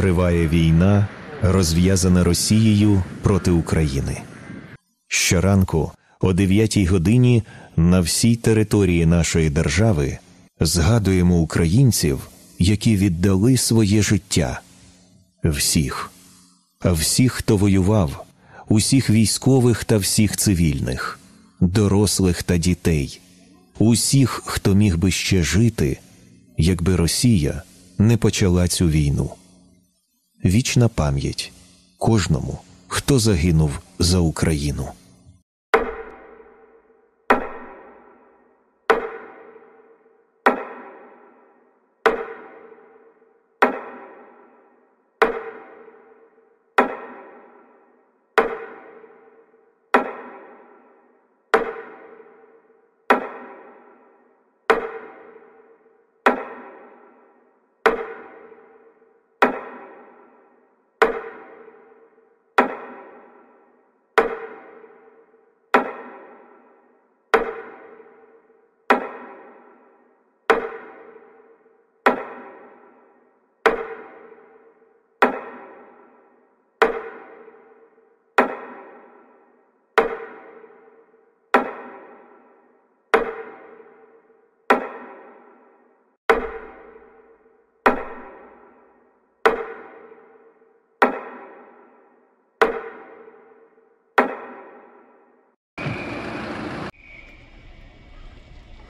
Триває війна, розв'язана Росією проти України. Щоранку о 9 годині на всій території нашої держави згадуємо українців, які віддали своє життя. Всіх. Всіх, хто воював, усіх військових та всіх цивільних, дорослих та дітей, усіх, хто міг би ще жити, якби Росія не почала цю війну. Вічна пам'ять кожному, хто загинув за Україну.